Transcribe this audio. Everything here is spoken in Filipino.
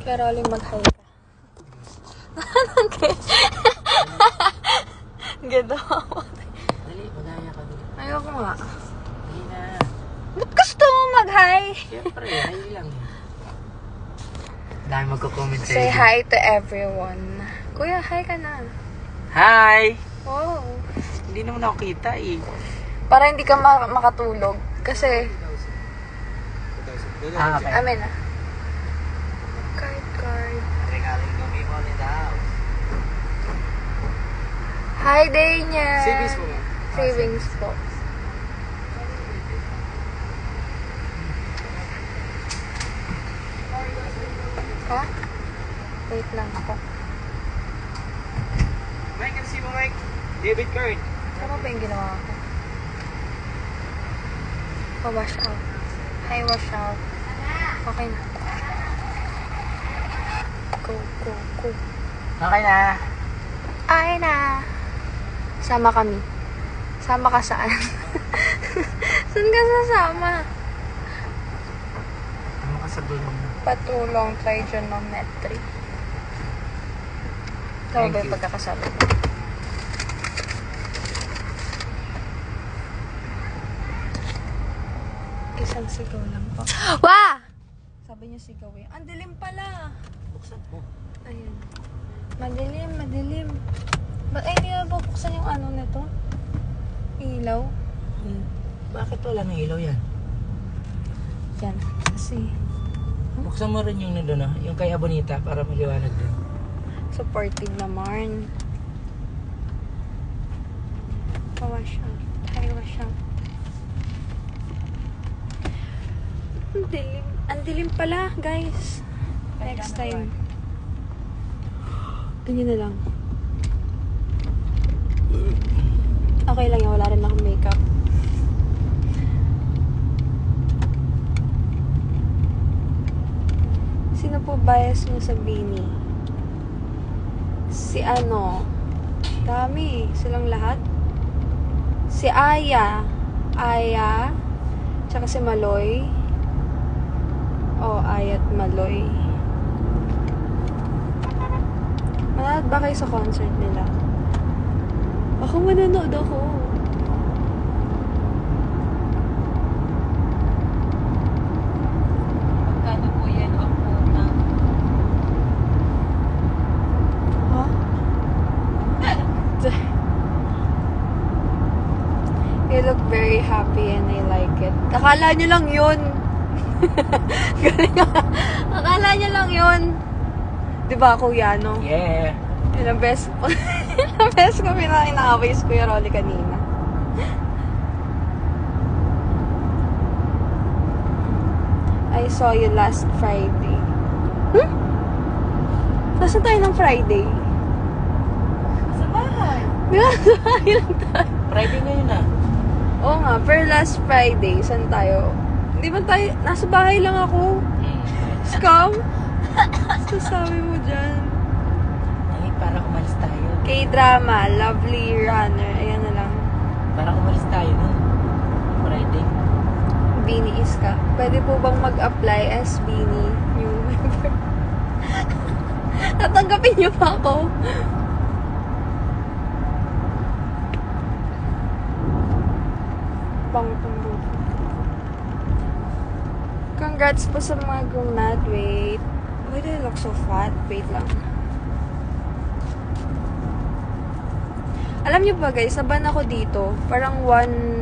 Kaya Rolling mag-hi ka. Okay. Ganda mo. Dali, magaya ka dali. Ayoko nga. Dali na. Ba't gusto mo mag-hi? Siyempre, hi lang. Dahil magko-comment sa'yo. Say hi to everyone. Kuya, hi ka na. Hi! Wow. Hindi naman ako kita eh. Para hindi ka makatulog. Kasi, Okay. amin na. Card. Regaling kami mo ni daw. Hi, Dania. Savings po ba? Savings po. Ha? Wait lang ako. Mike, can see mo Mike? Debit card. Saan ba yung ginawa ko? Wash out. Hi, wash out. Okay na. Go. Okay na. Ay na. Sama kami. Sama ka saan? Saan ka sasama? Ano ka sa doon? Patulong trigonometry. Ito ba yung pagkakasabi mo? Isang sigaw lang po. Wah! Sabi niya sigaw eh. Ang dilim pala. Buksan mo. Ayan. Madilim. Ba't ay hindi na bubuksan yung ano nito? Ilaw? Bakit wala ng ilaw yan? Yan. Kasi Buksan mo rin yung nandun yung kay Abonita para maliwanag din. supportive naman. Wash out. Hi, wash out. Ang dilim pala, guys. Next time. Ganyan na lang. Okay lang yan. Wala rin akong makeup. Sino po bias niyo sa Bini? Si ano? Dami. Silang lahat. Si Aya. Tsaka si Maloy. Aya at Maloy. Manood ba kayo sa concert nila? Ako manonood ako. Magkano po yan ang utang? Huh? You look very happy and I like it. Akala nyo lang yun. Galing. Akala nyo lang yun. Diba, Kuya, no? Yeah. Ilang beses ko inaaway si Kuya Rolly kanina. I saw you last Friday. Nasaan tayo ng Friday? Sa bahay. Sa bahay lang tayo. Friday ngayon na. Oo nga, pero last Friday, saan tayo? Hindi ba tayo, nasa bahay lang ako. Scam? Sasabi mo dyan. Ay, para umalis tayo. K-drama, Lovely Runner, ayan na lang. Para umalis tayo nun. Friday. Bini Iska. Pwede po bang mag-apply as Bini new member? Tatanggapin niyo pa ako. Pang-tumbo. Congrats po sa mga graduate. Why do I look so fat? Wait lang. Alam niyo ba guys, naban ako dito. Parang 1